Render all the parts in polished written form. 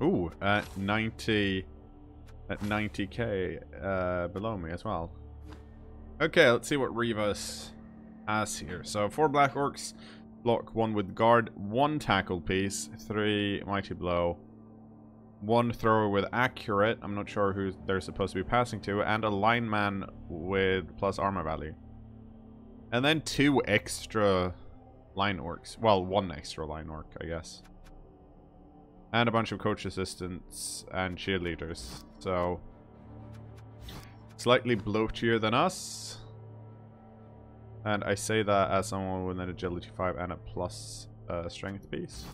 Ooh, at 90... At 90k below me as well. Okay, let's see what Rivas has here. So 4 Black Orcs, block 1 with guard, 1 tackle piece, 3 mighty blow, 1 thrower with accurate, I'm not sure who they're supposed to be passing to, and a lineman with plus armor value. And then 2 extra line orcs. Well, 1 extra line orc, I guess. And a bunch of coach assistants and cheerleaders. So, slightly bloatier than us. And I say that as someone with an agility 5 and a plus strength piece.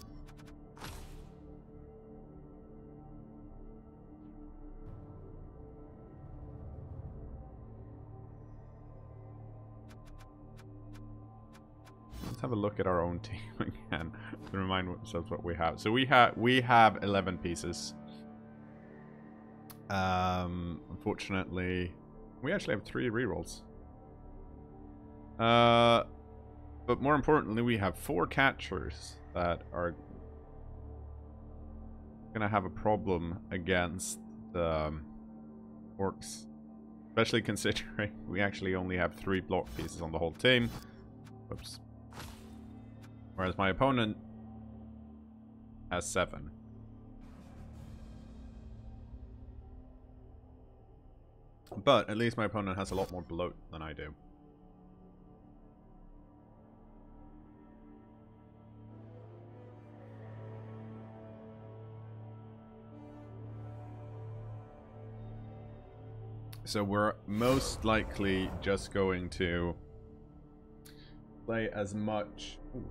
Let's have a look at our own team again to remind ourselves what we have. So we have 11 pieces. Unfortunately, we actually have 3 rerolls. But more importantly, we have 4 catchers that are gonna have a problem against the orcs, especially considering we actually only have 3 block pieces on the whole team. Oops. Whereas my opponent has 7. But at least my opponent has a lot more bloat than I do. So we're most likely just going to play as much... Ooh.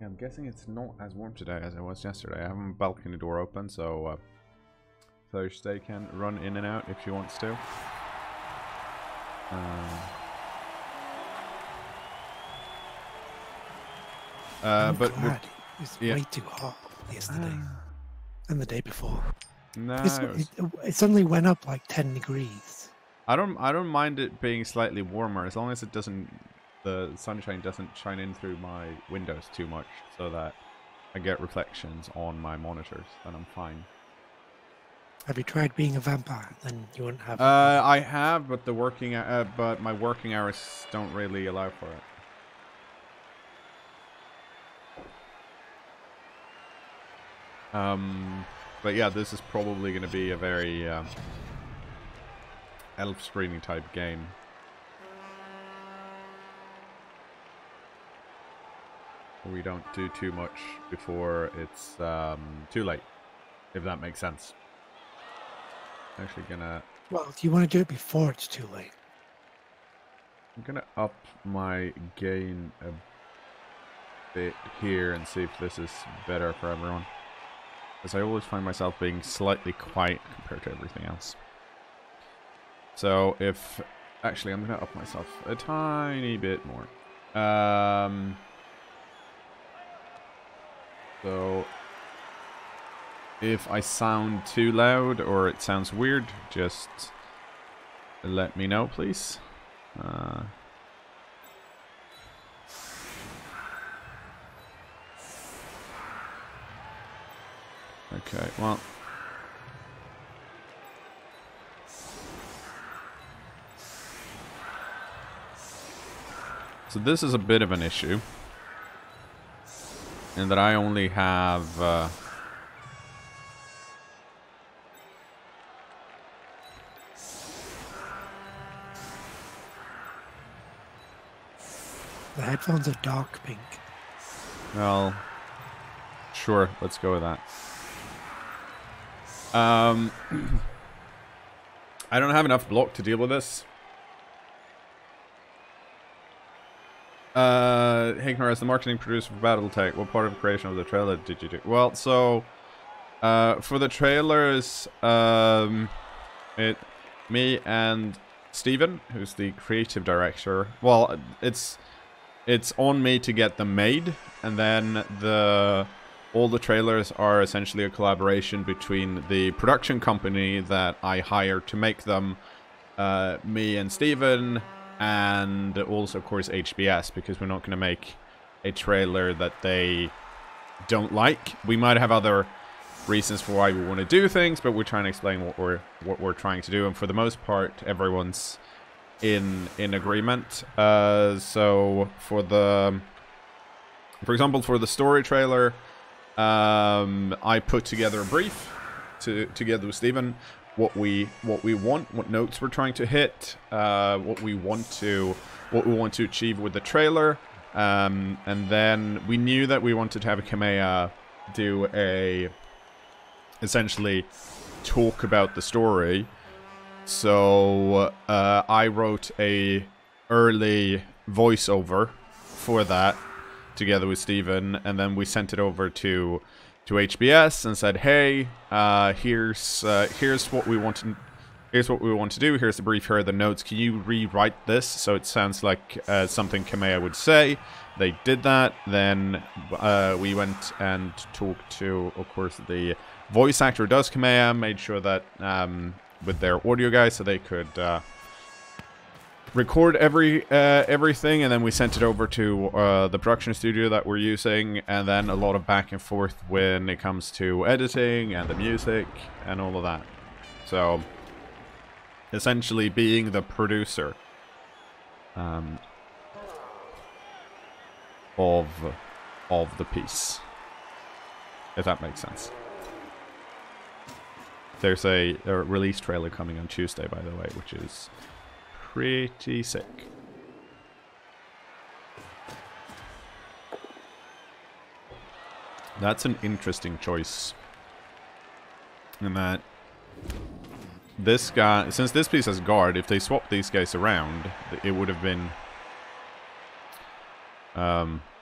Yeah, I'm guessing it's not as warm today as it was yesterday. I have a balcony door open, so Thursday can run in and out if she wants to. But glad. It was way too hot yesterday and the day before. No, it suddenly went up like 10 degrees. I don't mind it being slightly warmer as long as it doesn't, the sunshine doesn't shine in through my windows too much, so that I get reflections on my monitors. Then I'm fine. Have you tried being a vampire? Then you wouldn't have. I have, but but my working hours don't really allow for it. But yeah, this is probably going to be a very elf screening type game. We don't do too much before it's too late, if that makes sense. Actually gonna... Well, if you want to do it before it's too late. I'm gonna up my gain a bit here and see if this is better for everyone. Because I always find myself being slightly quiet compared to everything else. So if... Actually, I'm gonna up myself a tiny bit more. So... If I sound too loud or it sounds weird, just let me know, please. Okay, well. So this is a bit of an issue. In that I only have... The headphones are dark pink. Well, sure, let's go with that. I don't have enough block to deal with this. kCKnoor, as the marketing producer for Battletech, what part of the creation of the trailer did you do? Well, so for the trailers, me and Steven, who's the creative director. Well, it's on me to get them made, and then all the trailers are essentially a collaboration between the production company that I hired to make them, me and Steven, and also, of course, HBS, because we're not going to make a trailer that they don't like. We might have other reasons for why we want to do things, but we're trying to explain what we're trying to do, and for the most part, everyone's in agreement. So for example, for the story trailer, I put together a brief together with Steven, what we want, what notes we're trying to hit, what we want to achieve with the trailer, and then we knew that we wanted to have a Kamea do essentially talk about the story. So I wrote a early voiceover for that together with Steven, and then we sent it over to HBS and said, hey, here's what we want to do. Here's the brief. Here are the notes. Can you rewrite this so it sounds like something Kamea would say? They did that. Then we went and talked to, of course, the voice actor who does Kamea, made sure that with their audio guys so they could record everything, and then we sent it over to the production studio that we're using, and then a lot of back and forth when it comes to editing and the music and all of that. So essentially being the producer of the piece, if that makes sense. There's a release trailer coming on Tuesday, by the way, which is pretty sick. That's an interesting choice. In that this guy, since this piece has guard, if they swap these guys around, it would have been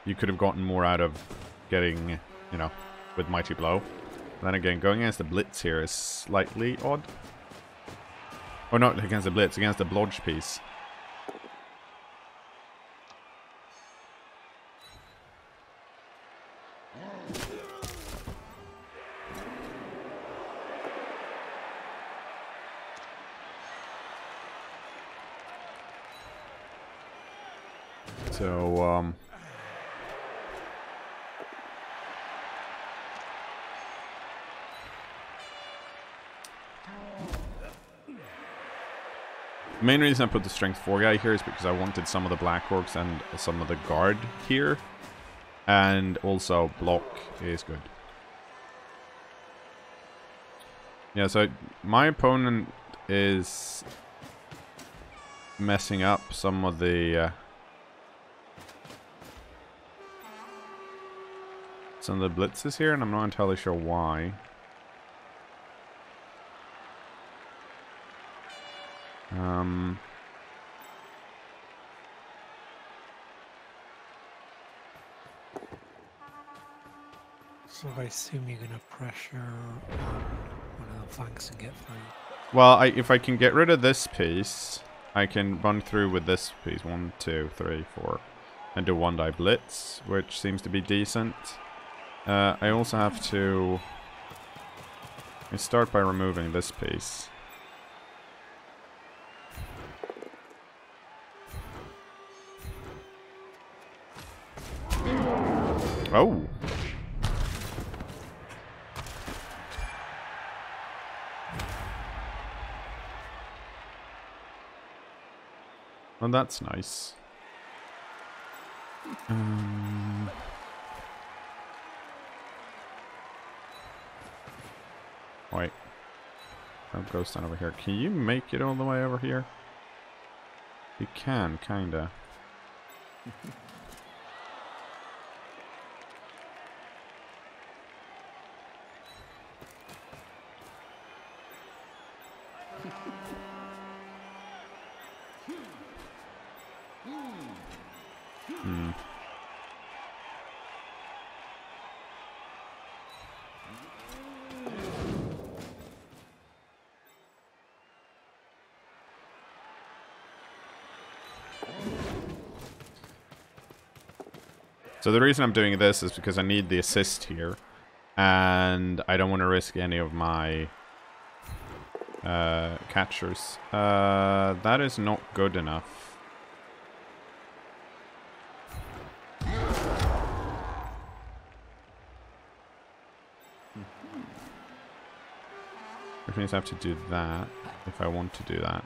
you could have gotten more out of getting, you know, with Mighty Blow. Then again, going against the Blitz here is slightly odd. Or not against the Blitz, against the Blodge piece. So, the main reason I put the Strength 4 guy here is because I wanted some of the Black Orcs and some of the Guard here. And also Block is good. Yeah, so my opponent is messing up some of the blitzes here, and I'm not entirely sure why. So I assume you're going to pressure one of the flanks and get through. Well, if I can get rid of this piece, I can run through with this piece. 1, 2, 3, 4. And do 1 die blitz, which seems to be decent. I also have to... I start by removing this piece. Oh! Well, that's nice. Wait. Oh, ghost down over here. Can you make it all the way over here? You can, kinda. So the reason I'm doing this is because I need the assist here, and I don't want to risk any of my catchers. That is not good enough. Which means I have to do that if I want to do that.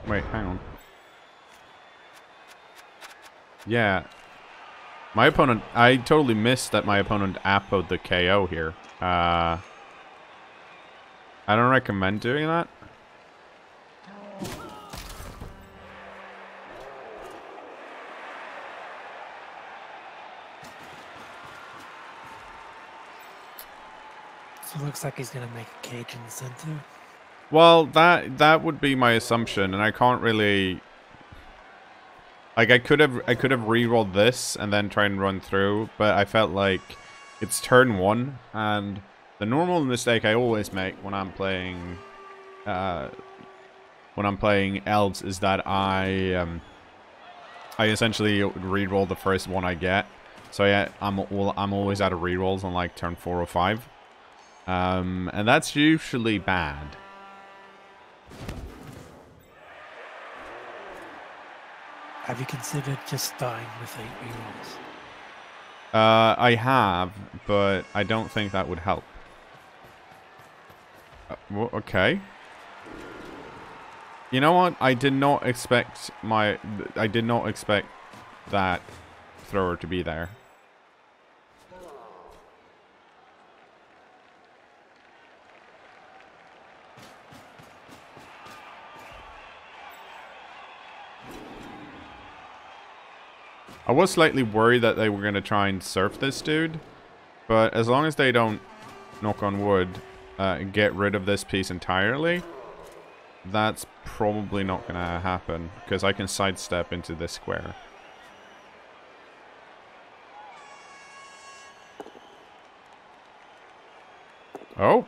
Wait, hang on. Yeah. My opponent... I totally missed that my opponent appoed the KO here. I don't recommend doing that. So it looks like he's gonna make a cage in the center. Well, that would be my assumption, and I can't really... Like, I could have re-rolled this and then try and run through, but I felt like it's turn 1, and the normal mistake I always make when I'm playing elves is that I essentially re-roll the first one I get. So yeah, I'm always out of re-rolls on like turn 4 or 5, and that's usually bad. Have you considered just starting with 8 rerolls? I have, but I don't think that would help. Well, okay. You know what? I did not expect that thrower to be there. I was slightly worried that they were going to try and surf this dude, but as long as they don't, knock on wood, get rid of this piece entirely, that's probably not going to happen, because I can sidestep into this square. Oh!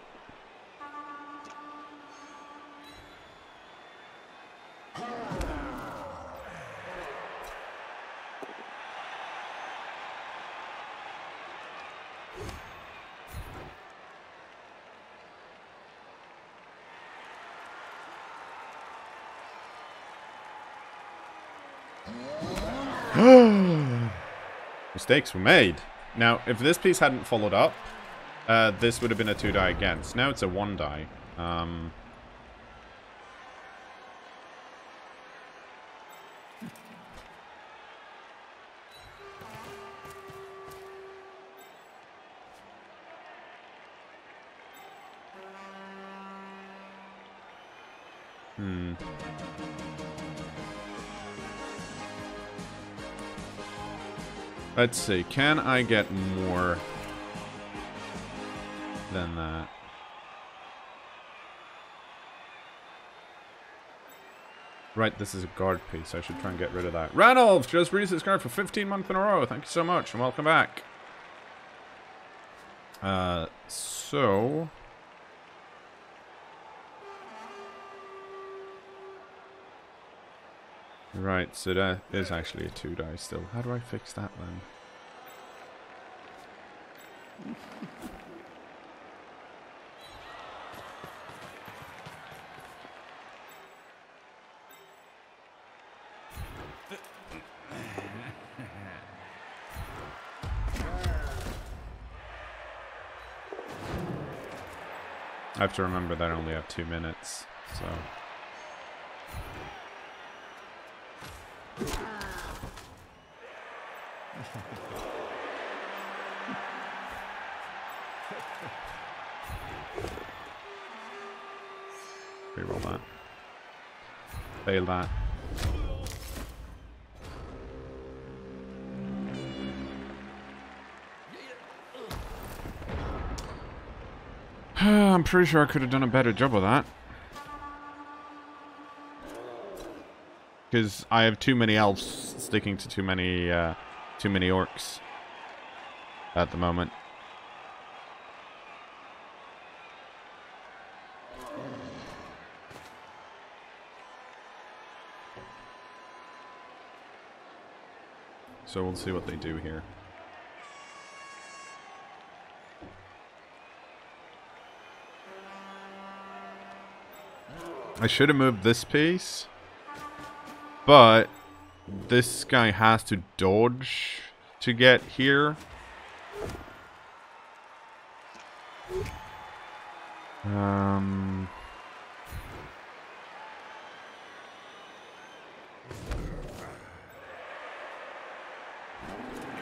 Mistakes were made. Now, if this piece hadn't followed up, this would have been a 2-die against. Now it's a 1-die. Let's see, can I get more than that? Right, this is a guard piece. I should try and get rid of that. Ranulph just resubscribed for 15 months in a row. Thank you so much, and welcome back. So... Right, so that is actually a 2-die still. How do I fix that then? I have to remember that I only have 2 minutes, so... Reroll that. Fail that. I'm pretty sure I could have done a better job of that. Because I have too many elves sticking to too many orcs at the moment. So we'll see what they do here. I should have moved this piece, but this guy has to dodge to get here.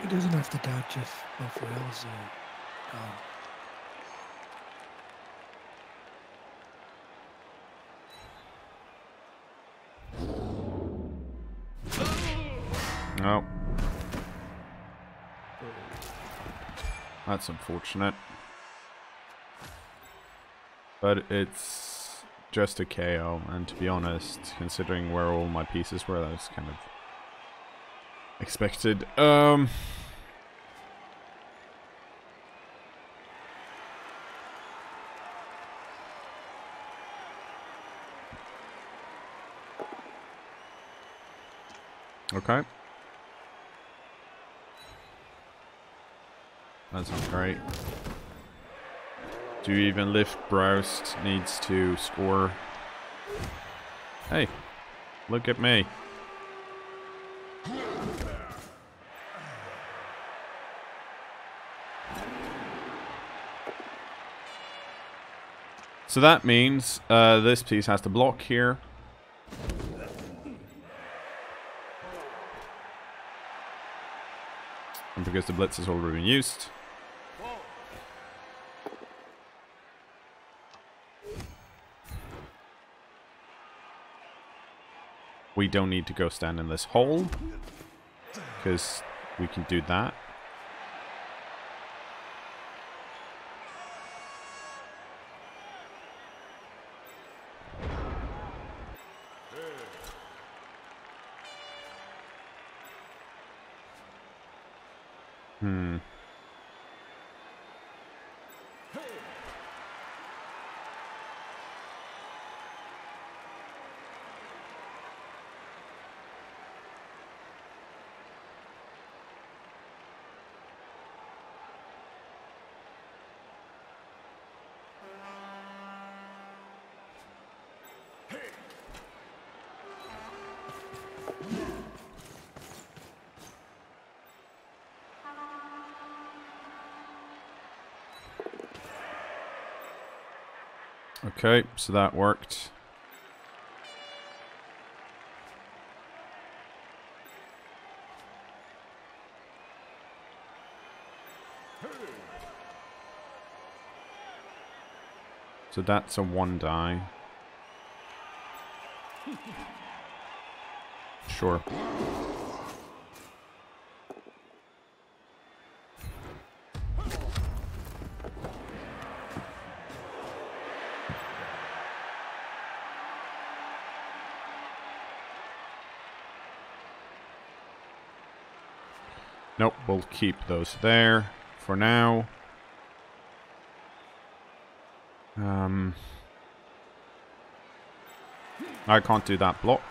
He doesn't have to dodge if both rails are gone. No. That's unfortunate. But it's just a KO, and to be honest, considering where all my pieces were, that was kind of expected. Okay. That's not great. Do you even lift Broust? Needs to score. Hey, look at me. So that means this piece has to block here. And because the blitz has already been used. We don't need to go stand in this hole, because we can do that. Okay, so that worked. So that's a 1 die. Sure. Nope, we'll keep those there for now. I can't do that block.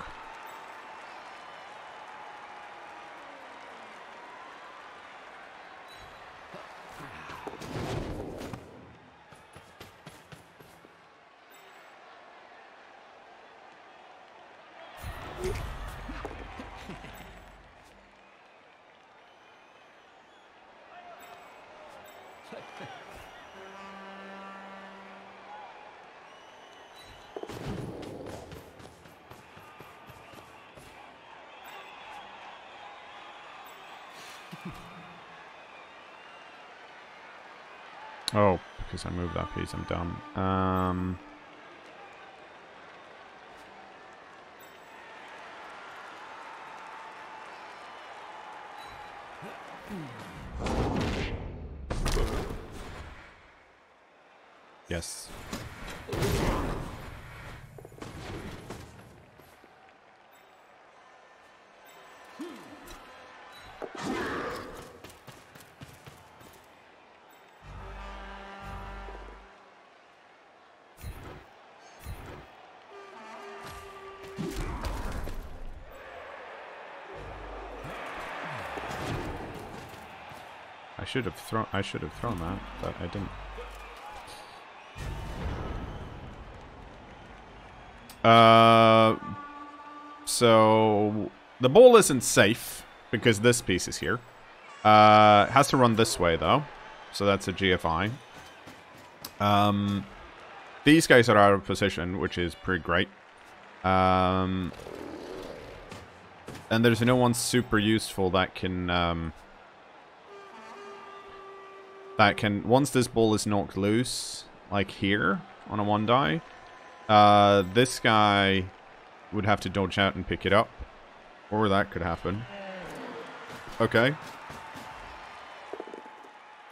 Oh, because I moved that piece, I'm dumb. Yes. I should have thrown that, but I didn't. So the ball isn't safe because this piece is here. It has to run this way though, so that's a GFI. These guys are out of position, which is pretty great. And there's no one super useful that can once this ball is knocked loose, like here on a 1-die, this guy would have to dodge out and pick it up, or that could happen. Okay.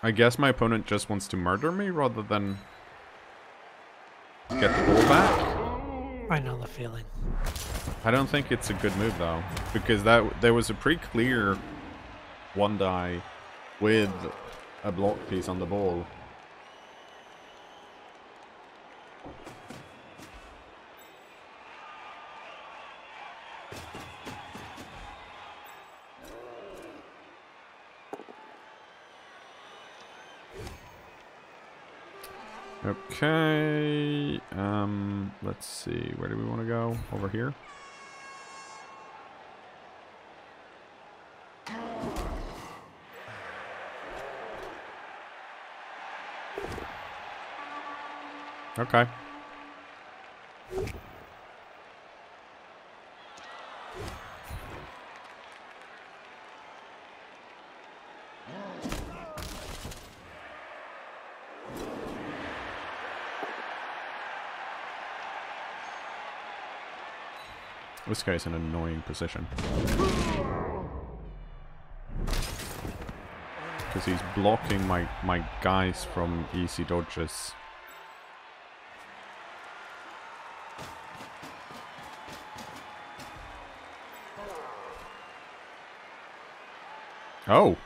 I guess my opponent just wants to murder me rather than get the ball back. I know the feeling. I don't think it's a good move though, because there was a pretty clear 1-die with a block piece on the ball. Okay, let's see, where do we want to go? Over here? Okay. This guy's in an annoying position. Because he's blocking my guys from easy dodges. Oh!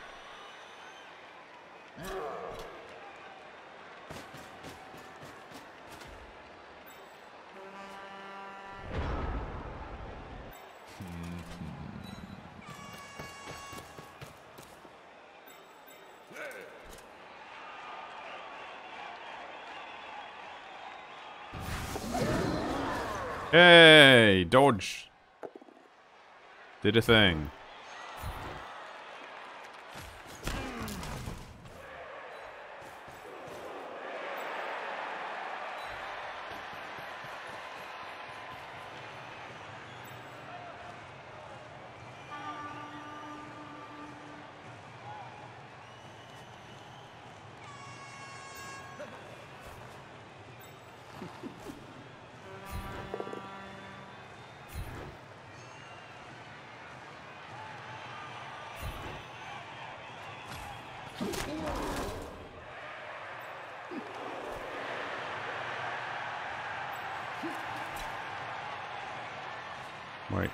Hey, dodge. Did a thing. Wait.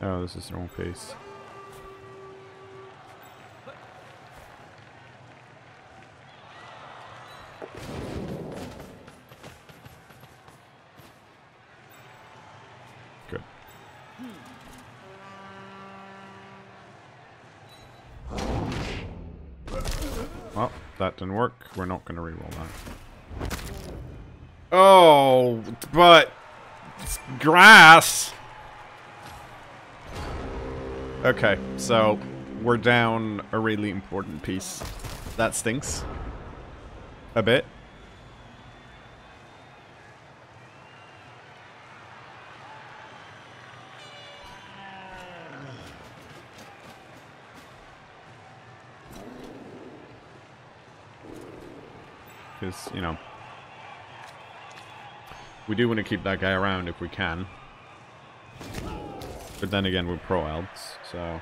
Oh, this is the wrong piece. Good. Well, that didn't work. We're not going to reroll that. Oh, but it's grass. Okay, so we're down a really important piece. That stinks. A bit. Because, you know, we do want to keep that guy around if we can. But then again, we're pro elves, so...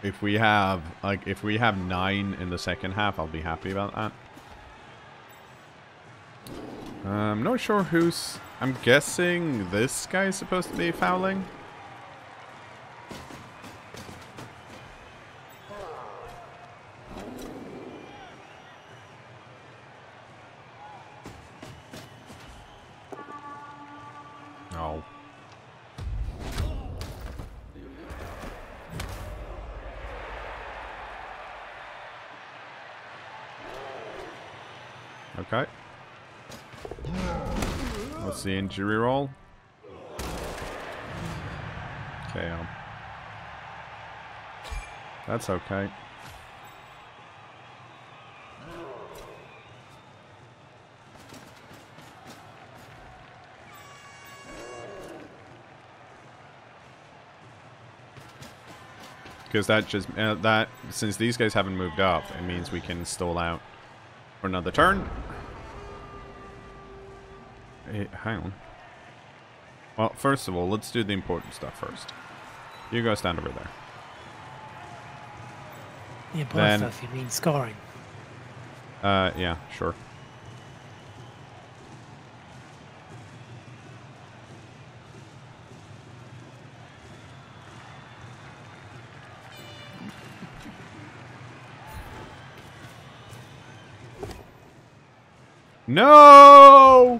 If we have, like, if we have 9 in the second half, I'll be happy about that. I'm not sure who's... I'm guessing this guy's supposed to be fouling. Oh. Okay. What's the injury roll? KO. That's okay. Because that just since these guys haven't moved up, it means we can stall out for another turn. Hey, hang on. Well, first of all, let's do the important stuff first. You go stand over there. The important stuff, you mean scoring? Yeah, sure. No!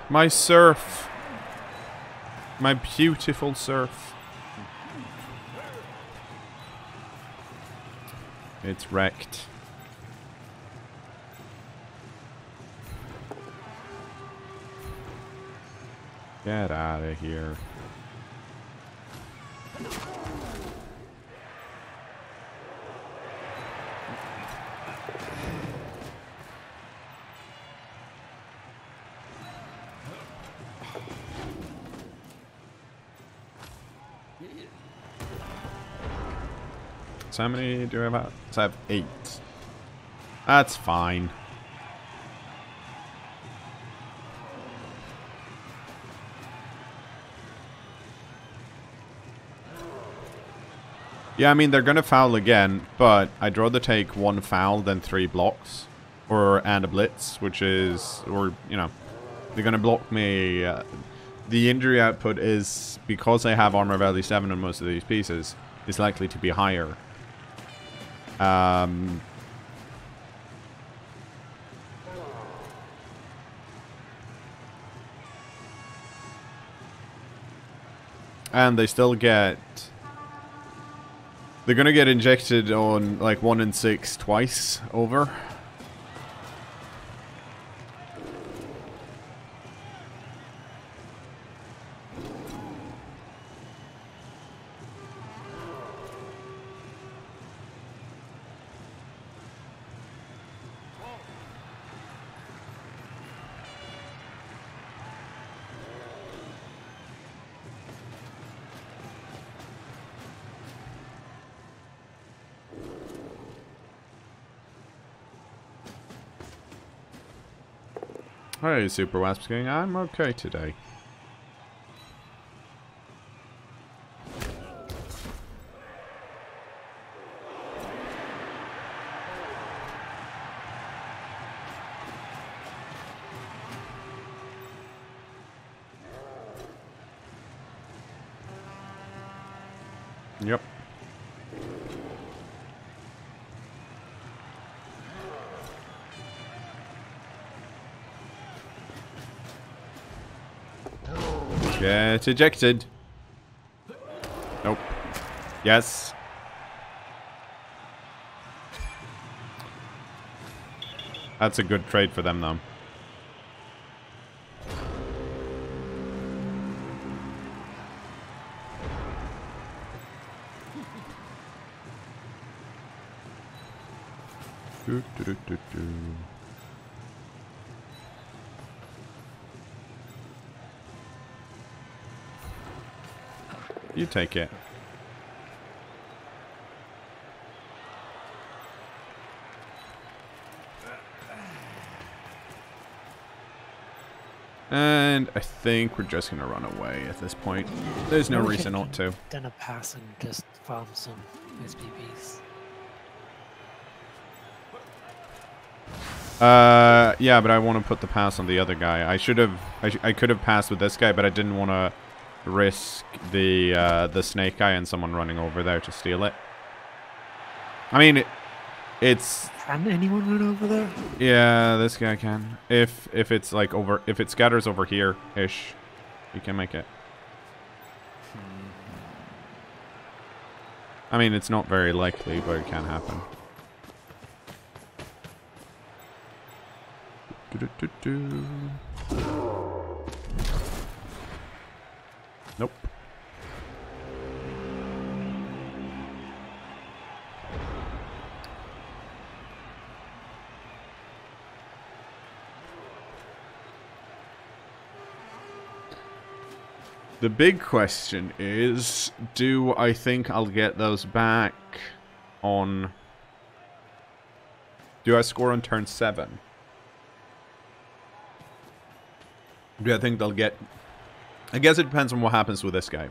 My surf. My beautiful surf. It's wrecked. Get out of here. So how many do I have? So I have 8. That's fine. Yeah, I mean, they're going to foul again, but I'd rather take 1 foul than 3 blocks. And a blitz, which is, or, you know, they're going to block me. The injury output is, because I have armor value 7 on most of these pieces, is likely to be higher. And they still get... They're gonna get injected on, like, 1 in 6 twice over. Hey, Super Wasp's King. I'm okay today. Yep. Get ejected. Nope. Yes. That's a good trade for them, though. Do, do, do, do, do. You take it. And I think we're just gonna run away at this point. There's no reason not to. Then a pass and just farm some SPBs. Yeah, but I want to put the pass on the other guy. I should have. I could have passed with this guy, but I didn't want to risk the snake guy and someone running over there to steal it. I mean, it's... Can anyone run over there? Yeah, this guy can. If it's like if it scatters over here-ish, you can make it. I mean, it's not very likely, but it can happen. Nope. The big question is, do I think I'll get those back on... Do I score on turn 7? Do I think they'll get... I guess it depends on what happens with this guy.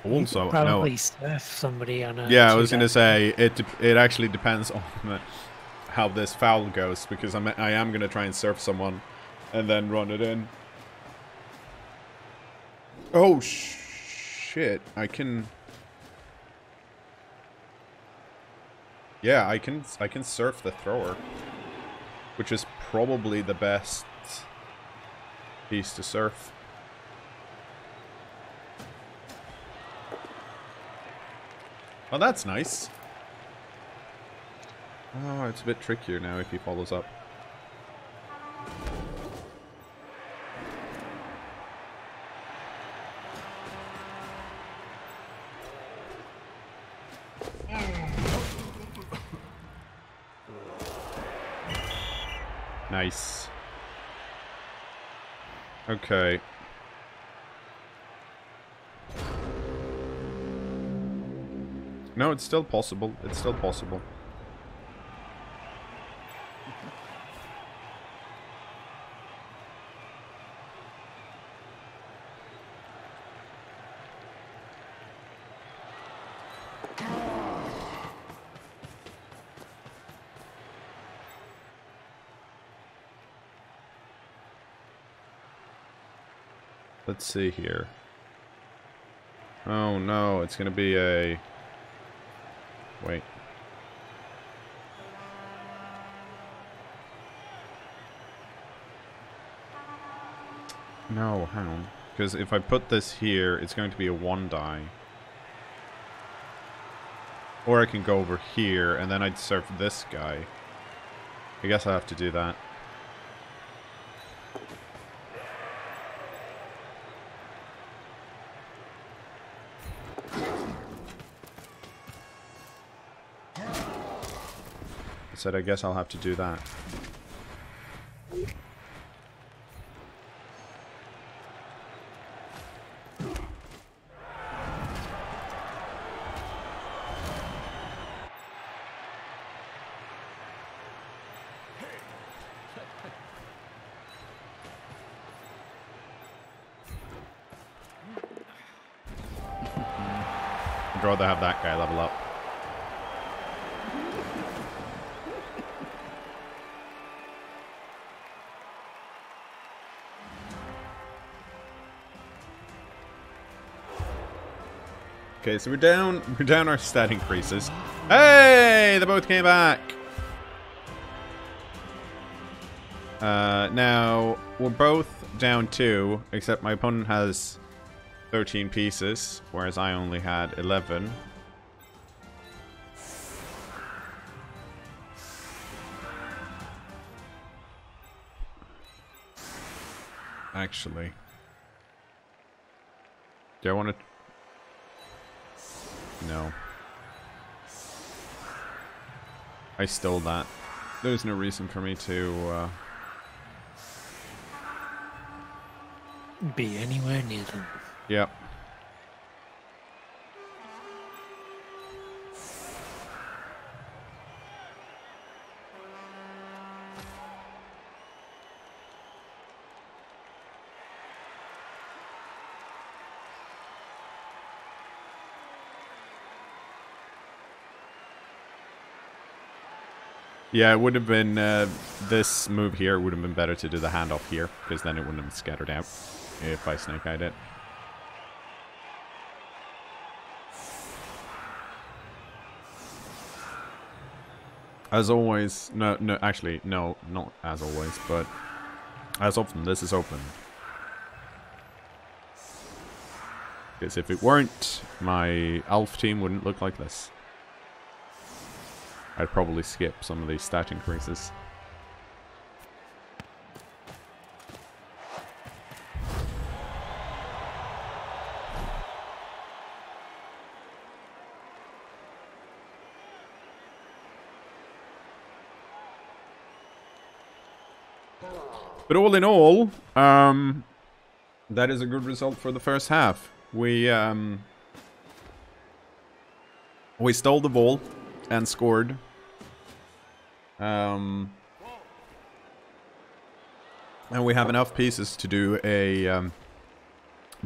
Also, probably no. surf somebody on a... Yeah, I was going to say, it actually depends on how this foul goes, because I am going to try and surf someone and then run it in. Oh, shit. I can... Yeah, I can surf the thrower, which is probably the best piece to surf. Oh, that's nice. Oh, it's a bit trickier now if he follows up. Nice. Okay. No, it's still possible. It's still possible. Let's see here. Oh no, it's gonna be a... Wait. No, hang on. Because if I put this here, it's going to be a 1 die. Or I can go over here, and then I'd surf this guy. I guess I have to do that. I guess I'll have to do that. I'd rather have that guy level up. Okay, so we're down our stat increases. Hey, they both came back. Now we're both down 2, except my opponent has 13 pieces, whereas I only had 11. Actually, do I want to? No. I stole that. There's no reason for me to be anywhere near them. Yep. Yeah, it would have been, this move here would have been better to do the handoff here, because then it wouldn't have scattered out if I snake-eyed it. As always, no, actually, no, not as always, but as often, this is open. Because if it weren't, my elf team wouldn't look like this. I'd probably skip some of these stat increases. But all in all, that is a good result for the first half. We stole the ball and scored. And we have enough pieces to do a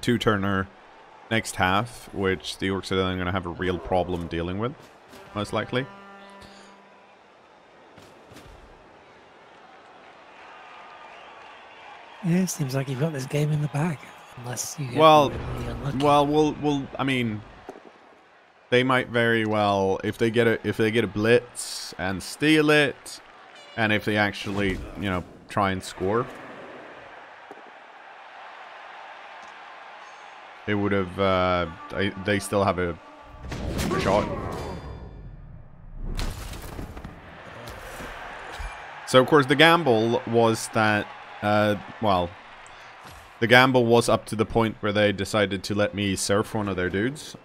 two-turner next half, which the Orcs are then going to have a real problem dealing with, most likely. Yeah, seems like you've got this game in the bag, unless you get really unlucky. Well, I mean, they might very well, if they get a blitz and steal it, and if they actually, you know, try and score, it would have. They still have a shot. So of course the gamble was that. Well, the gamble was up to the point where they decided to let me surf one of their dudes.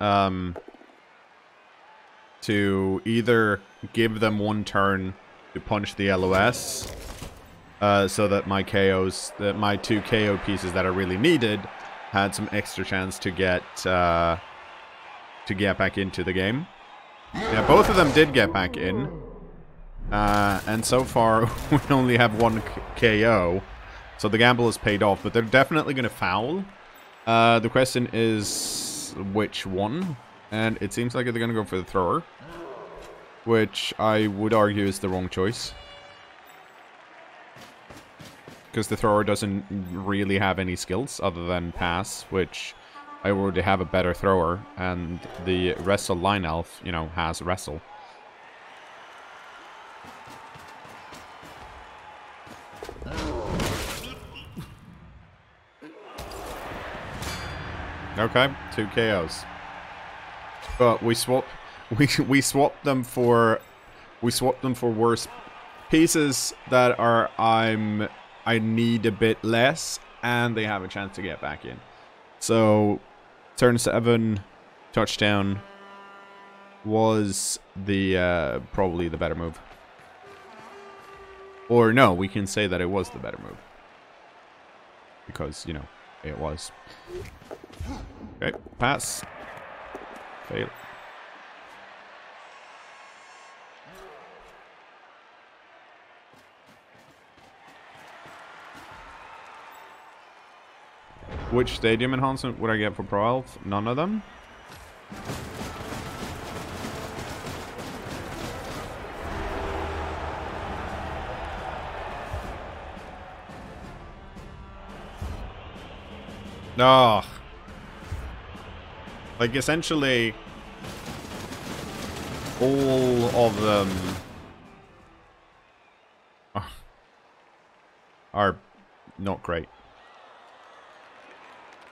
To either give them one turn to punch the LOS, so that my KOs, that my 2 KO pieces that are really needed, had some extra chance to get back into the game. Yeah, both of them did get back in, and so far we only have 1 KO. So the gamble is paid off, but they're definitely going to foul. The question is which one, and it seems like they're going to go for the thrower, which I would argue is the wrong choice. Because the thrower doesn't really have any skills other than pass, which I already have a better thrower, and the wrestle line elf, you know, has wrestle. Okay, 2 KOs. But we swapped them for worse pieces that are I need a bit less, and they have a chance to get back in. So turn 7 touchdown was the probably the better move. Or no, we can say that it was the better move. Because, you know, it was. Okay, pass. Fail. Which stadium enhancement would I get for Pro Elf? None of them? No. Like, essentially, all of them are not great.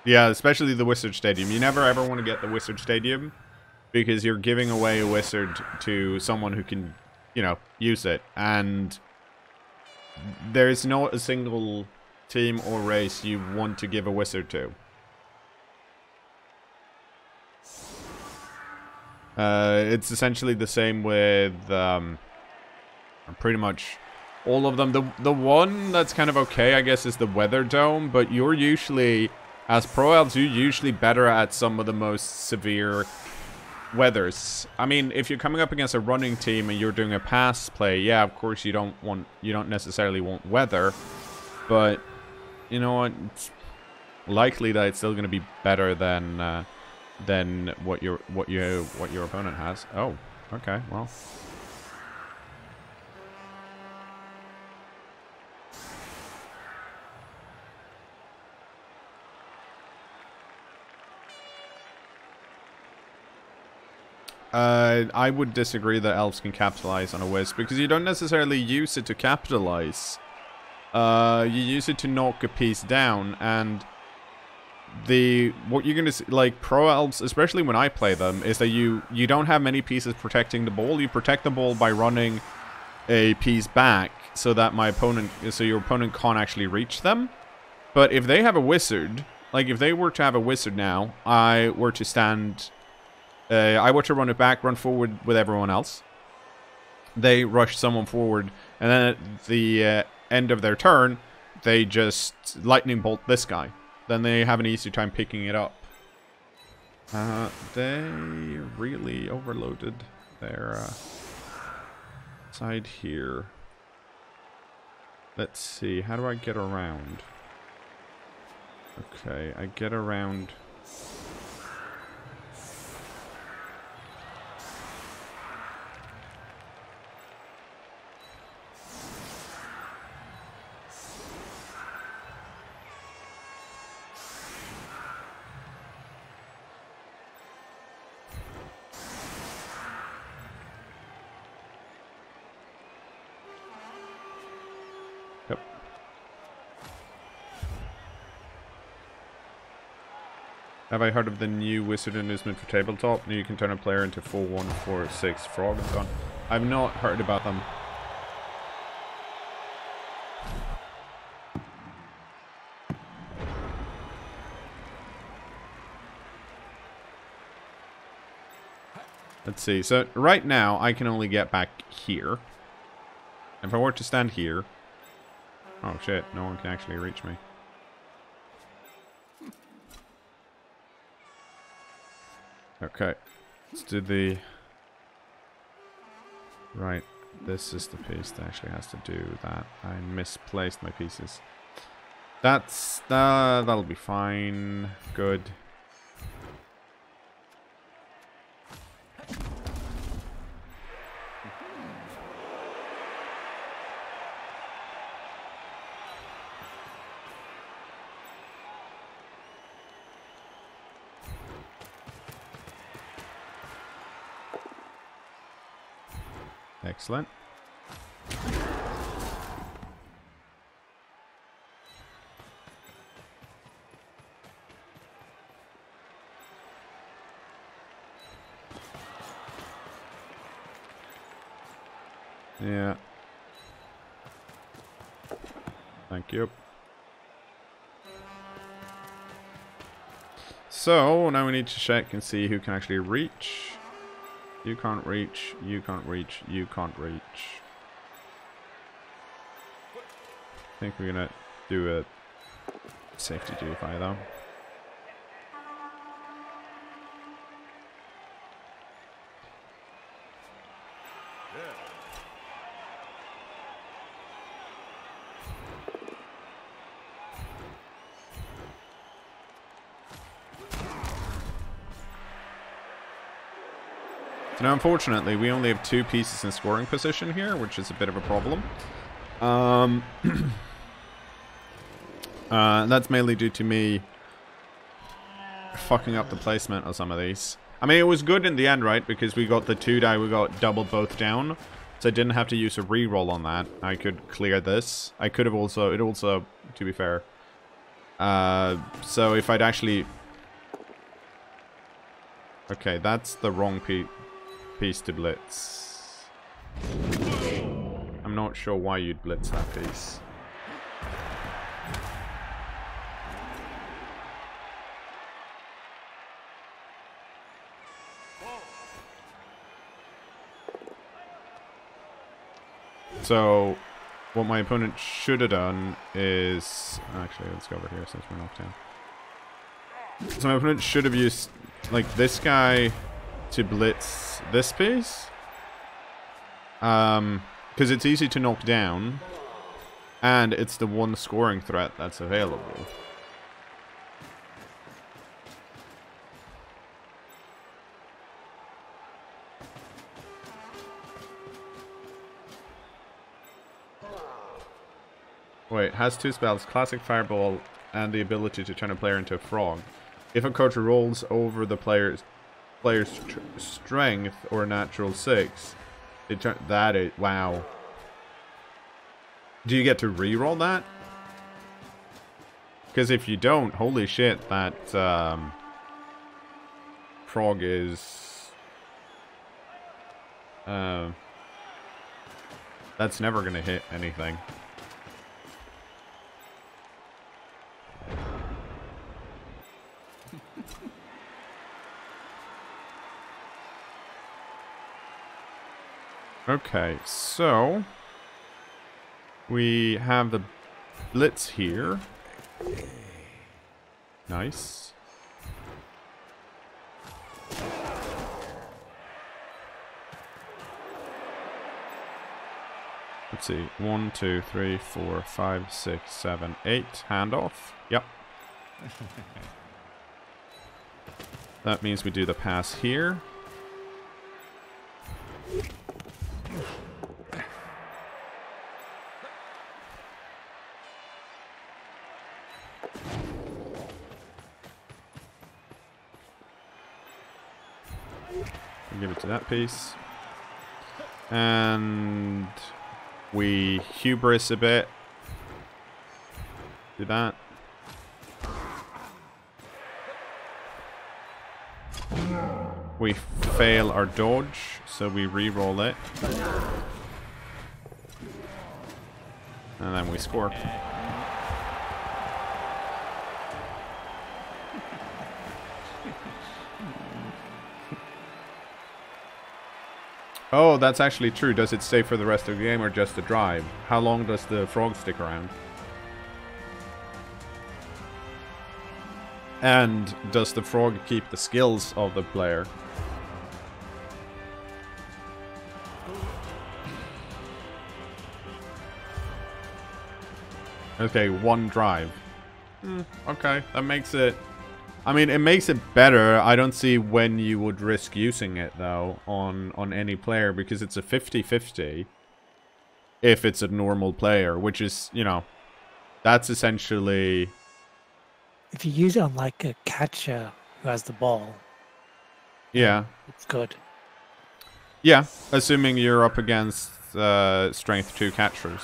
Yeah, especially the Wizard Stadium. You never ever want to get the Wizard Stadium, because you're giving away a wizard to someone who can, you know, use it. And there's not a single team or race you want to give a wizard to. It's essentially the same with pretty much all of them. The one that's kind of okay, I guess, is the Weather Dome, but you're usually, as Pro Elves, you're usually better at some of the most severe weathers. I mean, if you're coming up against a running team and you're doing a pass play, yeah, of course you don't necessarily want weather, but you know what? It's likely that it's still going to be better than what your opponent has. Oh, okay, well. I would disagree that elves can capitalize on a wisp, because you don't necessarily use it to capitalize. You use it to knock a piece down, and what you're gonna see, like, pro elves, especially when I play them, is that you don't have many pieces protecting the ball. You protect the ball by running a piece back so that your opponent can't actually reach them. But if they have a wizard, like if they were to have a wizard now, I were to run it back, run forward with everyone else. They rush someone forward, and then at the end of their turn, they just lightning bolt this guy. Then they have an easier time picking it up. They really overloaded their side here. Let's see, how do I get around? Okay, I get around. Have I heard of the new wizard inducement for tabletop? Now you can turn a player into full 1/4/6 frog and so on. I've not heard about them. Let's see. So right now I can only get back here. If I were to stand here... Oh shit, no one can actually reach me. Okay, let's do the... Right, this is the piece that actually has to do that. I misplaced my pieces. That'll be fine. Good. Excellent. Yeah. Thank you. So, now we need to check and see who can actually reach. You can't reach, you can't reach, you can't reach. I think we're gonna do a safety GFI though. Now, unfortunately, we only have 2 pieces in scoring position here, which is a bit of a problem. That's mainly due to me fucking up the placement of some of these. I mean, it was good in the end, right? Because we got the 2 die, we got doubled both down. So I didn't have to use a reroll on that. I could clear this. I could have also, to be fair. So if I'd actually... Okay, that's the wrong piece to blitz. I'm not sure why you'd blitz that piece. So, what my opponent should have done is... Actually, let's go over here since we're knocked down. So my opponent should have used, like, this guy to blitz this piece. Because it's easy to knock down. And it's the one scoring threat that's available. Wait, has 2 spells, Classic Fireball and the ability to turn a player into a frog. If a card rolls over the player's player's strength or natural 6, it turn that is wow. Do you get to reroll that? Because if you don't, holy shit, that frog is that's never gonna hit anything. Okay, so we have the blitz here. Nice. Let's see. 1, 2, 3, 4, 5, 6, 7, 8. Handoff. Yep. That means we do the pass here. Give it to that piece. And we hubris a bit. Do that. We fail our dodge, so we re-roll it. And then we score. Oh, that's actually true. Does it stay for the rest of the game or just the drive? How long does the frog stick around? And does the frog keep the skills of the player? Okay, 1 drive. Okay, that makes it... I mean, it makes it better. I don't see when you would risk using it, though, on any player, because it's a 50-50 if it's a normal player, which is, you know, that's essentially... If you use it on, like, a catcher who has the ball, yeah, it's good. Yeah, assuming you're up against strength 2 catchers.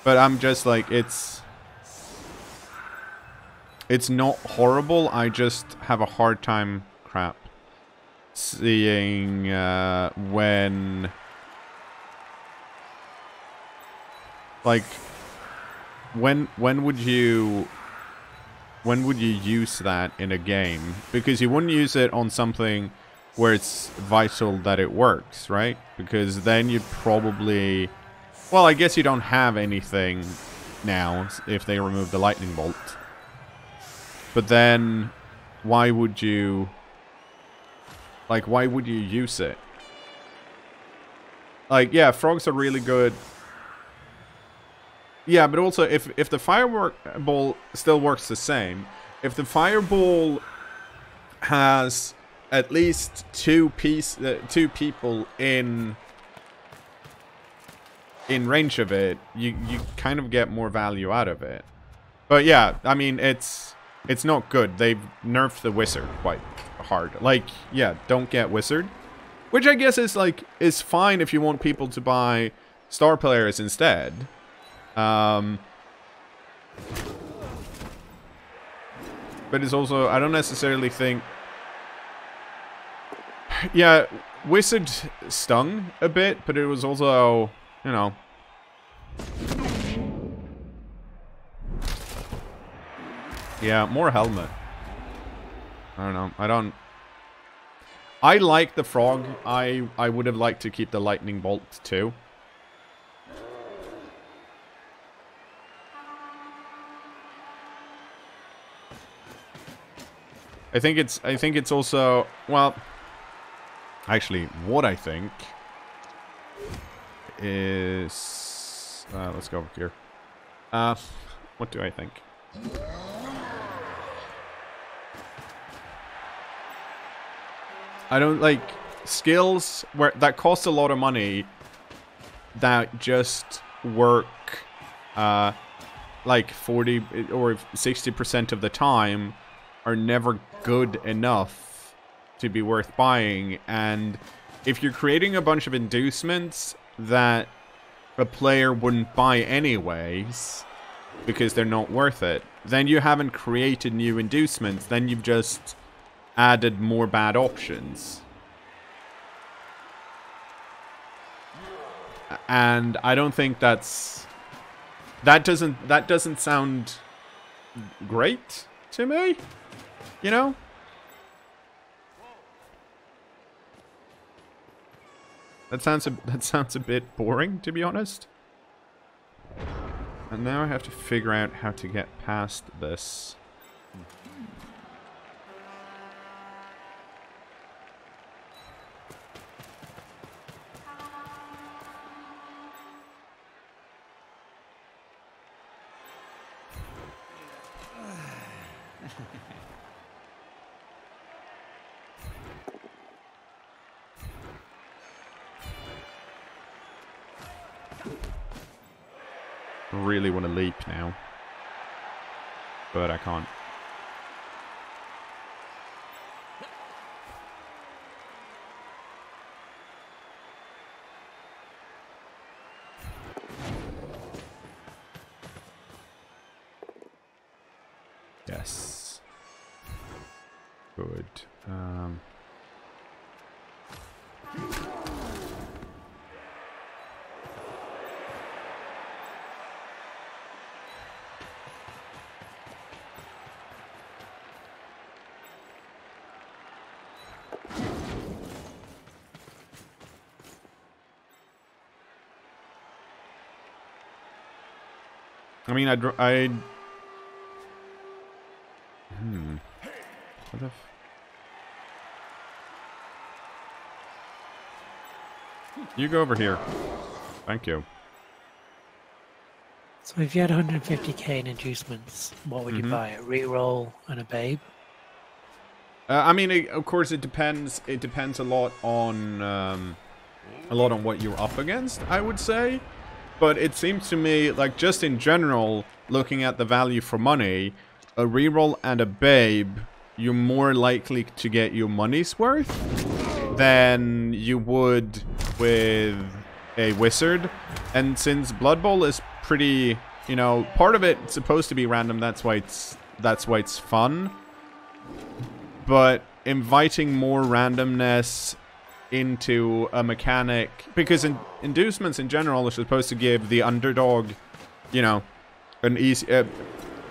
But I'm just like, it's not horrible. I just have a hard time, seeing when, like, when would you use that in a game? Because you wouldn't use it on something where it's vital that it works, right? Because then you'd probably... Well, I guess you don't have anything now if they remove the lightning bolt. But then, why would you... Like, why would you use it? Like, yeah, frogs are really good. Yeah, but also, if the fireball still works the same, if the fireball has at least two people in range of it, you kind of get more value out of it. But yeah, I mean, it's not good. They've nerfed the wizard quite hard. Like, yeah, don't get wizard, which I guess is fine if you want people to buy star players instead. But it's also, I don't necessarily think... Yeah, wizard stung a bit, but it was also, you know... Yeah, more helmet. I don't know. I like the frog. I would have liked to keep the lightning bolt too. I think it's also, well, actually, what I think is, let's go over here. What do I think? I don't like skills that cost a lot of money that just work like 40 or 60% of the time are never good enough to be worth buying. And if you're creating a bunch of inducements that a player wouldn't buy anyways because they're not worth it, then you haven't created new inducements, then you've just added more bad options. And I don't think that doesn't sound great to me, you know? That sounds a bit boring, to be honest. And now I have to figure out how to get past this. Really want to leap now, but I can't. Yes. Good. I mean, What if... You go over here. Thank you. So if you had 150k in inducements, what would you buy? A reroll and a babe? I mean, of course, it depends. It depends a lot on what you're up against, I would say. But it seems to me, like, just in general, looking at the value for money, a reroll and a babe, you're more likely to get your money's worth than you would with a wizard. And since Blood Bowl is pretty, you know, part of it's supposed to be random, that's why it's fun. But inviting more randomness into a mechanic, because inducements in general are supposed to give the underdog, you know, an easy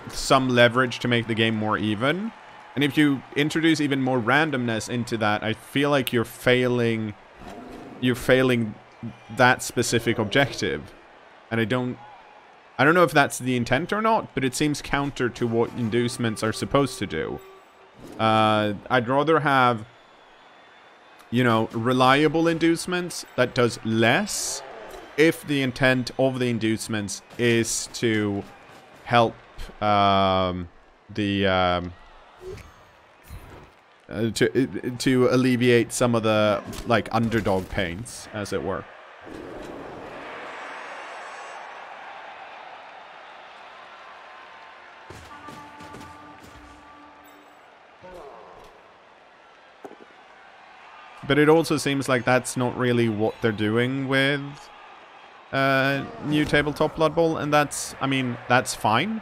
some leverage to make the game more even. And if you introduce even more randomness into that, I feel like you're failing that specific objective. And I don't know if that's the intent or not, but it seems counter to what inducements are supposed to do. I'd rather have, you know, reliable inducements that does less if the intent of the inducements is to help to alleviate some of the, like, underdog pains, as it were. But it also seems like that's not really what they're doing with new tabletop Blood Bowl, and that's, I mean, that's fine.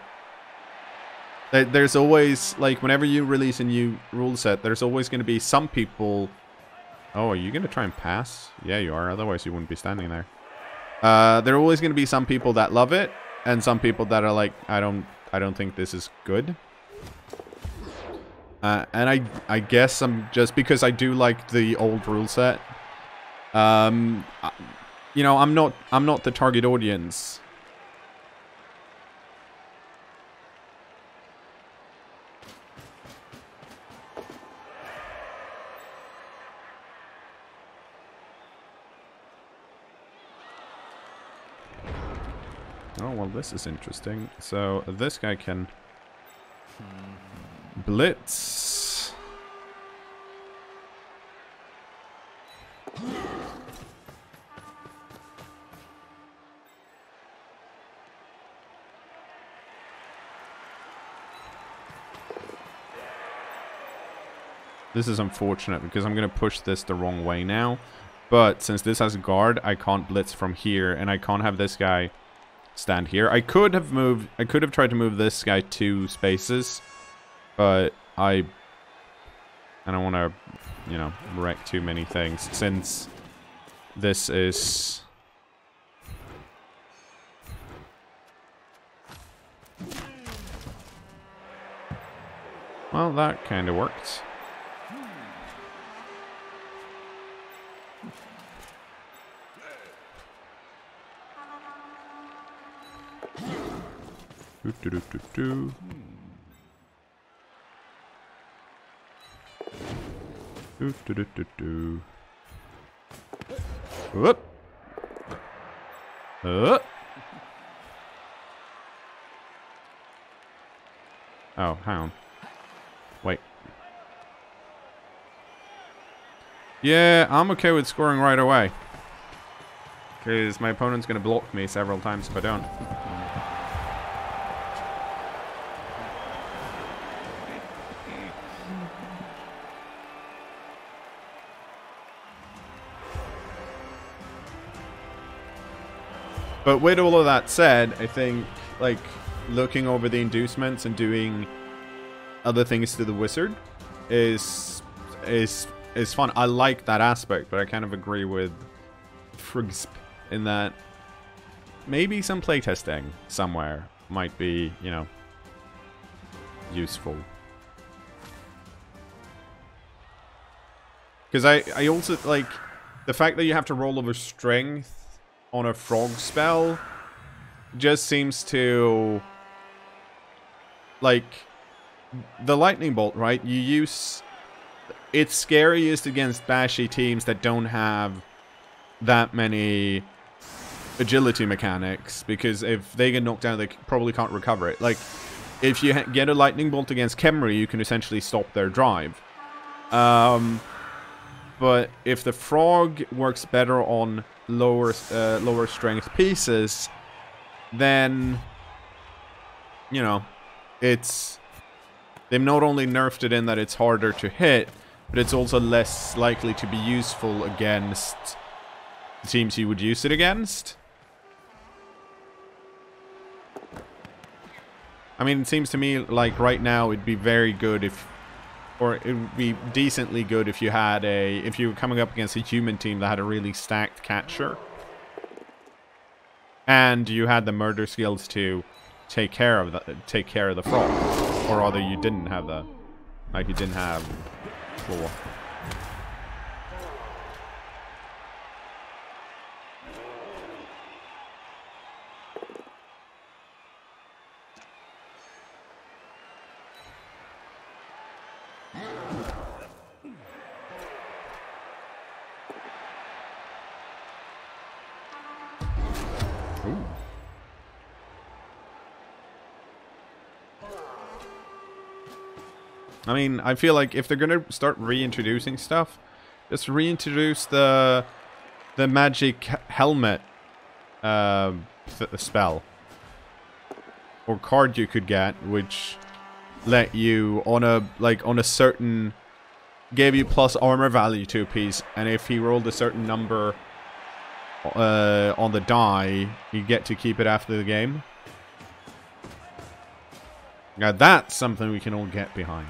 There's always, like, whenever you release a new rule set, there's always going to be some people... Oh, are you going to try and pass? Yeah, you are, otherwise you wouldn't be standing there. There are always going to be some people that love it, and some people that are like, I don't think this is good. And I guess I'm just because I do like the old rule set. You know, I'm not the target audience. Oh, well, this is interesting. So this guy can blitz. This is unfortunate because I'm going to push this the wrong way now. But since this has a guard, I can't blitz from here, and I can't have this guy stand here. I could have tried to move this guy 2 spaces, but I don't want to, you know, wreck too many things since this is... Well, that kind of worked. Do. Whoop. Oh, hang on. Wait. Yeah, I'm okay with scoring right away. Because my opponent's going to block me several times if I don't. But with all of that said, I think, like, looking over the inducements and doing other things to the wizard is fun. I like that aspect, but I kind of agree with Frigsp in that maybe some playtesting somewhere might be, you know, useful. Because I also, like, the fact that you have to roll over strength on a frog spell just seems to, like, the lightning bolt, right? You use, it's scariest against bashy teams that don't have that many agility mechanics, because if they get knocked down, they probably can't recover it. Like, if you get a lightning bolt against Khemri, you can essentially stop their drive. But if the frog works better on lower strength pieces, then, you know, it's, they've not only nerfed it in that it's harder to hit, but it's also less likely to be useful against the teams you would use it against. I mean, it seems to me like right now it'd be very good if, or it would be decently good if you had if you were coming up against a human team that had a really stacked catcher. And you had the murder skills to take care of the frog. Or rather, you didn't have the, like, you didn't have claw. I mean, I feel like if they're gonna start reintroducing stuff, just reintroduce the magic helmet spell or card you could get, which let you on a certain, gave you plus armor value to a piece, and if he rolled a certain number on the die, you get to keep it after the game. Now that's something we can all get behind.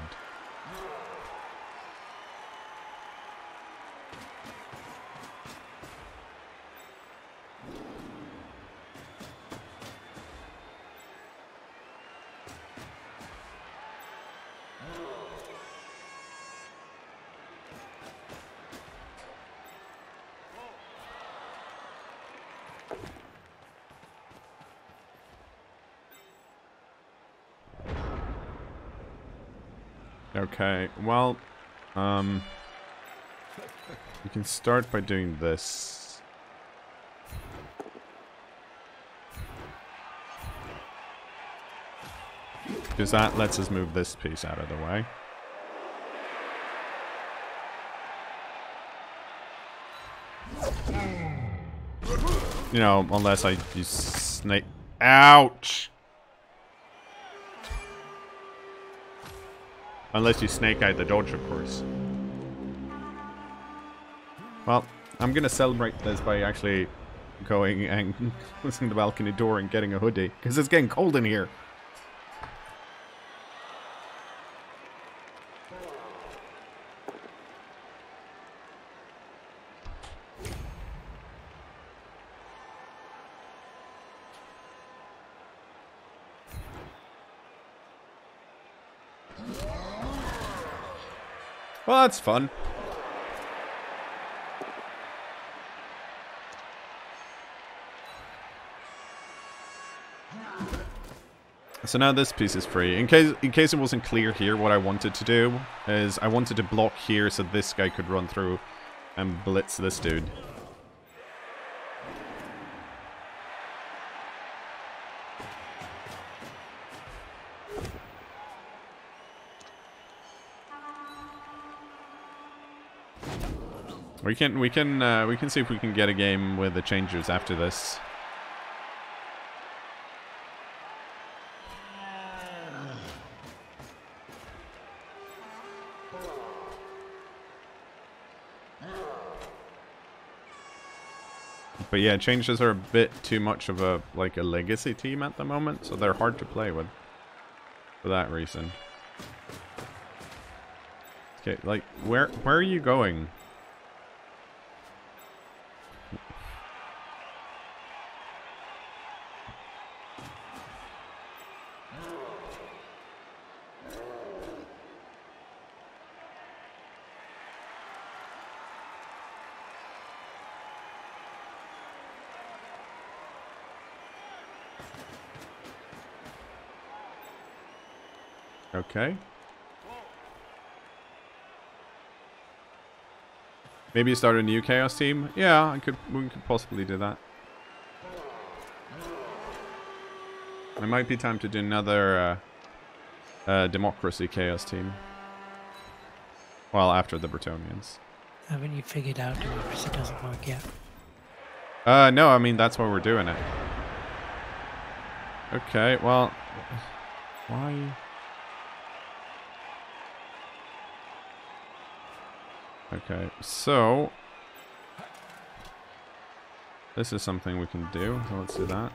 Okay, well, you can start by doing this. Because that lets us move this piece out of the way. You know, unless I use snake. Ouch! Unless you snake eye the dodge, of course. Well, I'm gonna celebrate this by actually going and closing the balcony door and getting a hoodie, because it's getting cold in here. Well, that's fun. So now this piece is free. In case it wasn't clear here, what I wanted to do is I wanted to block here so this guy could run through and blitz this dude. We can see if we can get a game with the changers after this. But yeah, changers are a bit too much of a legacy team at the moment, so they're hard to play with for that reason. Okay, like where are you going? Okay. Maybe start a new Chaos team? Yeah, we could possibly do that. It might be time to do another Democracy Chaos team. Well, after the Bretonians. Haven't you figured out democracy doesn't work yet? No, I mean, that's why we're doing it. Okay, well... Why... Okay, so... This is something we can do, so let's do that.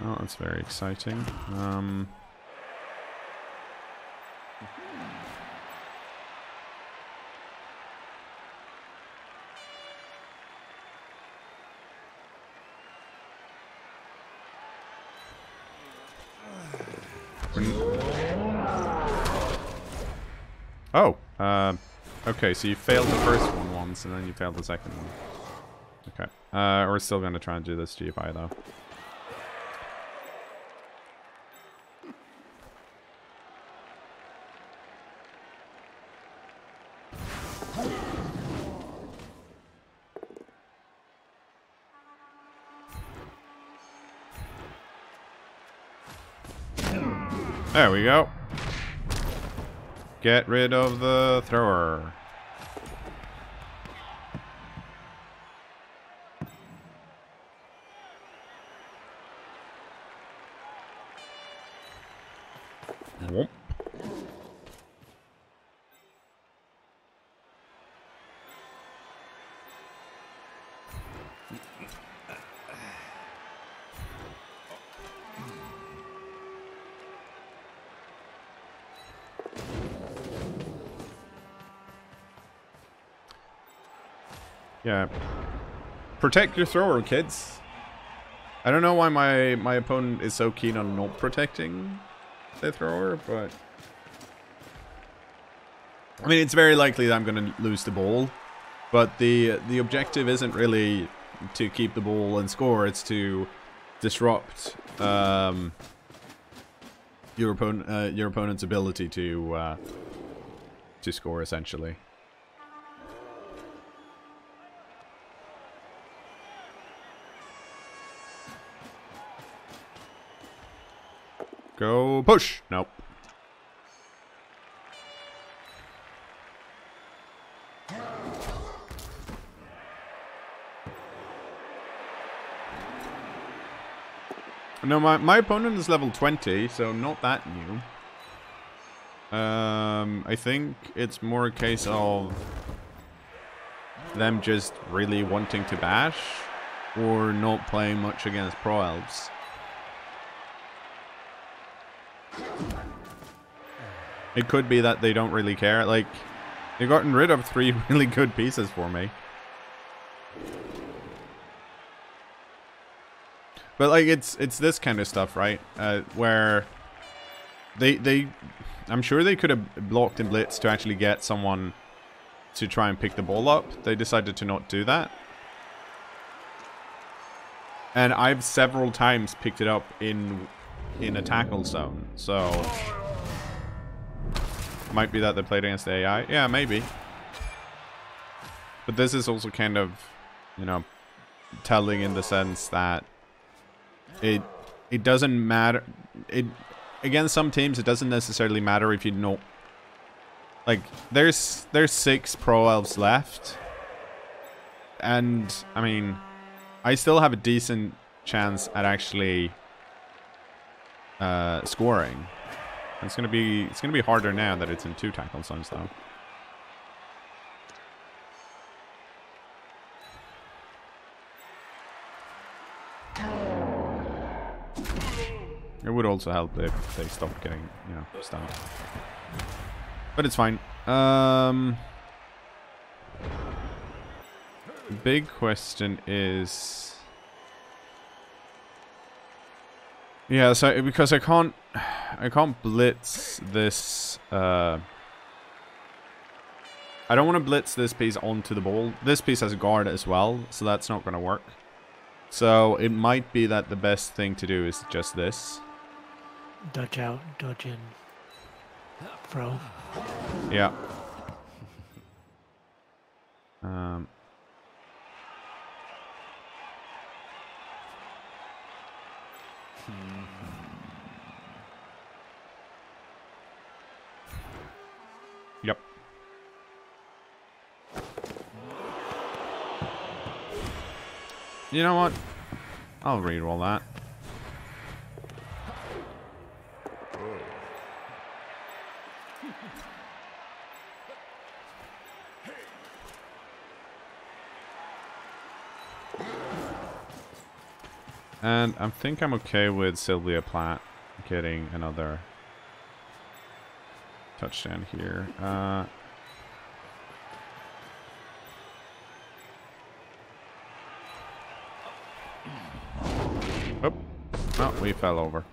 Oh, that's very exciting. Oh, okay, so you failed the first one once, and then you failed the second one. Okay, we're still going to try and do this GFI, though. There we go. Get rid of the thrower. Whoop. Yeah. Protect your thrower, kids. I don't know why my opponent is so keen on not protecting the thrower, but... I mean, it's very likely that I'm going to lose the ball, but the objective isn't really to keep the ball and score, it's to disrupt your opponent's ability to score, essentially. Go push. Nope. No, my opponent is level 20, so not that new. I think it's more a case of them just really wanting to bash or not playing much against Pro Elves. It could be that they don't really care. Like, they've gotten rid of 3 really good pieces for me. But like, it's this kind of stuff, right? Where I'm sure they could have blocked and blitzed to actually get someone to try and pick the ball up. They decided to not do that. And I've several times picked it up in a tackle zone, so might be that they played against the AI. Yeah, maybe. But this is also kind of, you know, telling in the sense that it doesn't matter. Against some teams, it doesn't necessarily matter if you know. Like, there's 6 Pro Elves left, and I mean, I still have a decent chance at actually scoring. It's gonna be harder now that it's in 2 tackle zones, though. It would also help if they stopped getting, you know, stunned. But it's fine. Big question is, yeah, so because I can't blitz this. I don't want to blitz this piece onto the ball. This piece has a guard as well, so that's not going to work. So it might be that the best thing to do is just this. Dodge out, dodge in. Pro. Yeah. Yep. You know what? I'll reroll that. And I think I'm okay with Sylvia Platt getting another touchdown here. Oh, we fell over.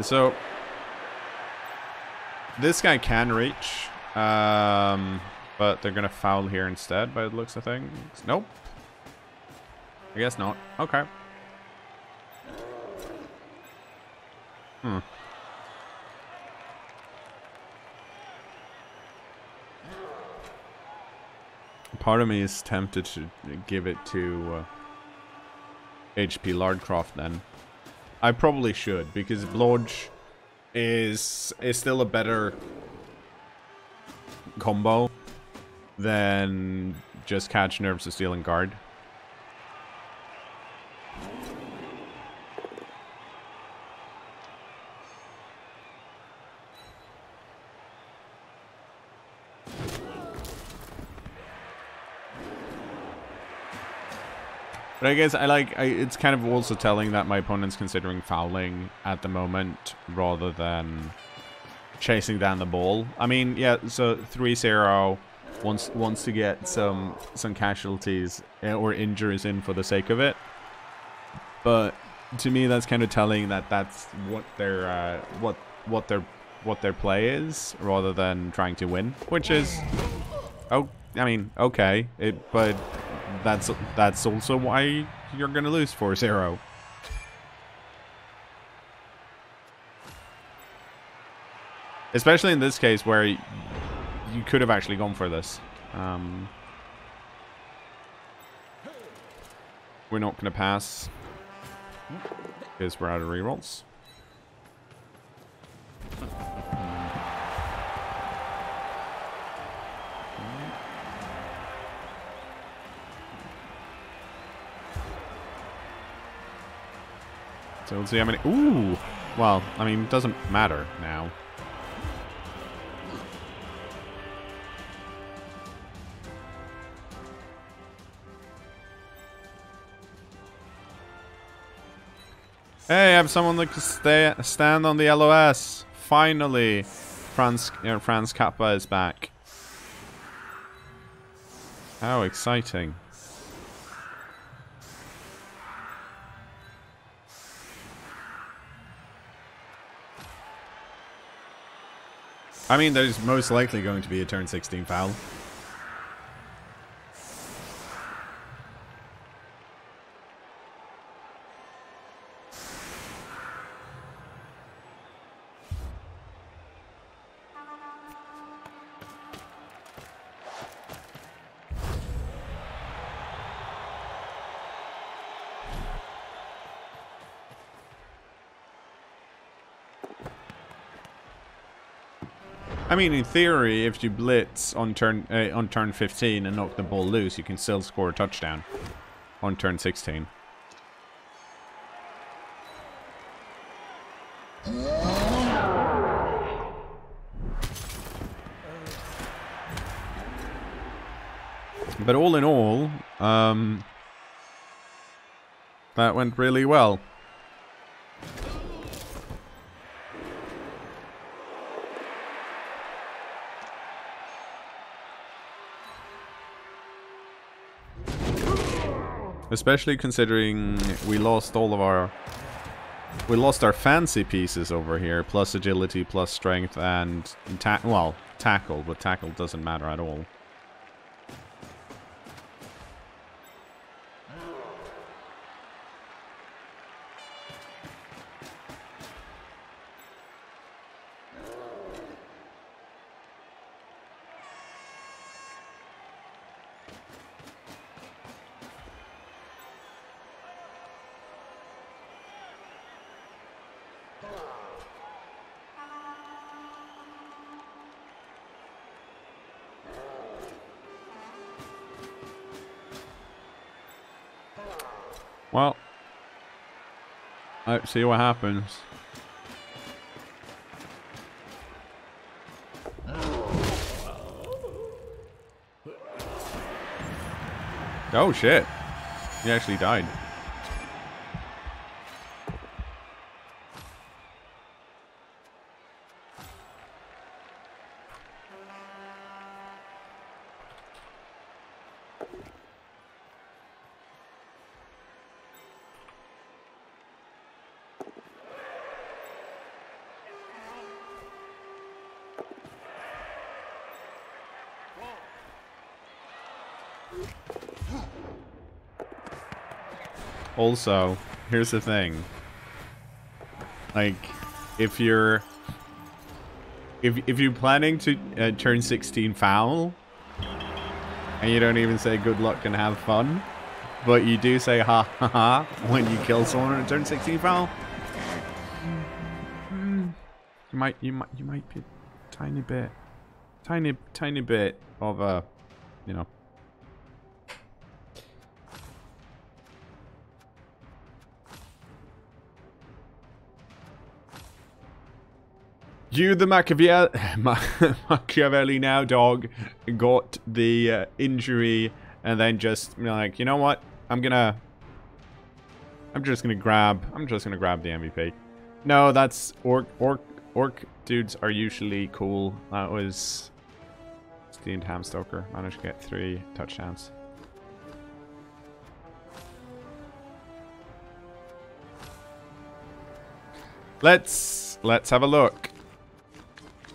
So this guy can reach, but they're gonna foul here instead by the looks of things. Nope. I guess not. Okay. Part of me is tempted to give it to HP Lardcroft then. I probably should, because Blodge is still a better combo than just catch nerves of steel and guard. But I guess it's kind of also telling that my opponent's considering fouling at the moment rather than chasing down the ball. I mean, yeah, so 3-0 wants to get some casualties or injuries in for the sake of it. But to me, that's kind of telling that that's what their what their play is, rather than trying to win, which is, oh, I mean, okay, but that's also why you're gonna lose 4-0. Especially in this case where you could have actually gone for this. We're not gonna pass. Because we're out of rerolls. So we'll see how many... Ooh! Well, I mean, it doesn't matter now. Hey, I have someone that can stand on the LOS. Finally, Franz Kappa is back. How exciting. I mean, there's most likely going to be a turn 16 foul. I mean, in theory, if you blitz on turn 15 and knock the ball loose, you can still score a touchdown on turn 16. But all in all, that went really well. Especially considering we lost all of our... We lost our fancy pieces over here, plus agility, plus strength, and... tackle, but tackle doesn't matter at all. Well, let's see what happens. Oh shit. He actually died. Also, here's the thing. Like, if you're planning to turn 16 foul, and you don't even say good luck and have fun, but you do say ha ha ha when you kill someone and turn 16 foul, you might be a tiny bit of a, you know. You, the Machiavelli now dog, got the injury and then just, you know, like, you know what? I'm just gonna grab the MVP. No, that's orc dudes are usually cool. That was Steamed Hamstoker. Managed to get 3 touchdowns. Let's have a look.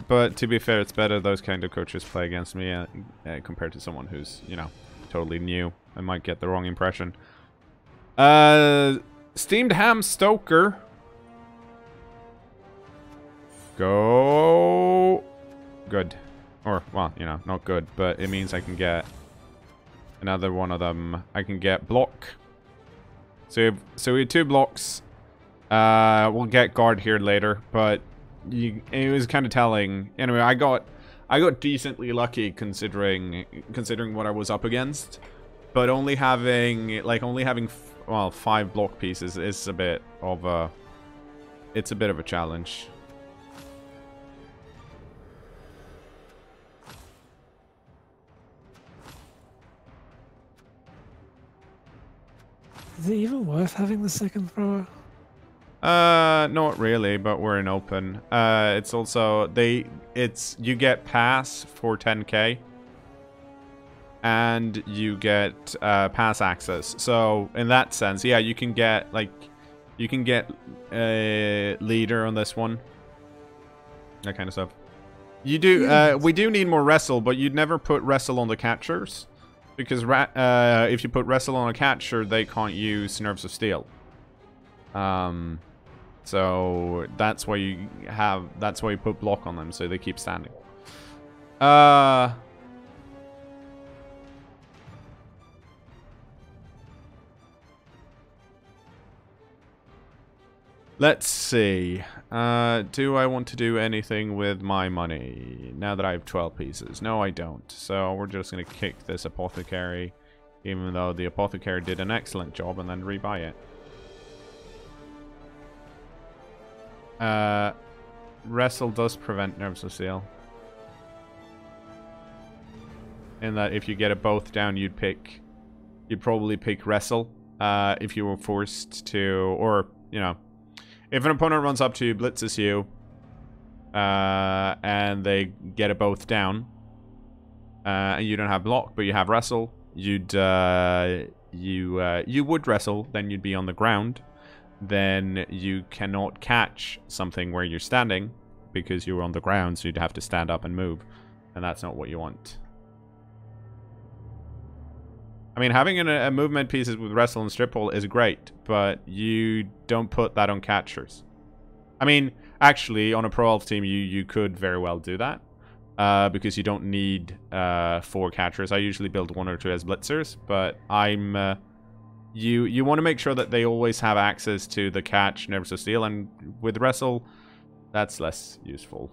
But to be fair, it's better those kind of coaches play against me compared to someone who's, you know, totally new. I might get the wrong impression. Steamed Ham Stoker. Go. Good. Or, well, you know, not good, but it means I can get another one of them. I can get block. So we have 2 blocks We'll get guard here later, but it was kind of telling. Anyway, I got decently lucky considering what I was up against, but only having well 5 block pieces is a bit of a challenge. Is it even worth having the second thrower? Not really, but we're in open. It's also you get pass for 10k, and you get pass access. So in that sense, yeah, you can get leader on this one, that kind of stuff. You do. Yes. We do need more wrestle, but you'd never put wrestle on the catchers, because if you put wrestle on a catcher, they can't use nerves of steel. So that's why you put block on them, so they keep standing. Let's see. Do I want to do anything with my money now that I have 12 pieces? No, I don't. So we're just going to kick this apothecary, even though the apothecary did an excellent job, and then rebuy it. Wrestle does prevent nerves of steel. In that if you get it both down, you'd probably pick wrestle, if you were forced to, or, you know, if an opponent runs up to you, blitzes you, and they get it both down, and you don't have block, but you have wrestle, you would wrestle, then you'd be on the ground. Then you cannot catch something where you're standing because you're on the ground, so you'd have to stand up and move, and that's not what you want. I mean, having a movement pieces with wrestle and strip hold is great, but you don't put that on catchers. I mean, actually, on a Pro Elf team, you could very well do that, because you don't need 4 catchers. I usually build 1 or 2 as blitzers, but you want to make sure that they always have access to the catch nerves of steel, and with wrestle, that's less useful.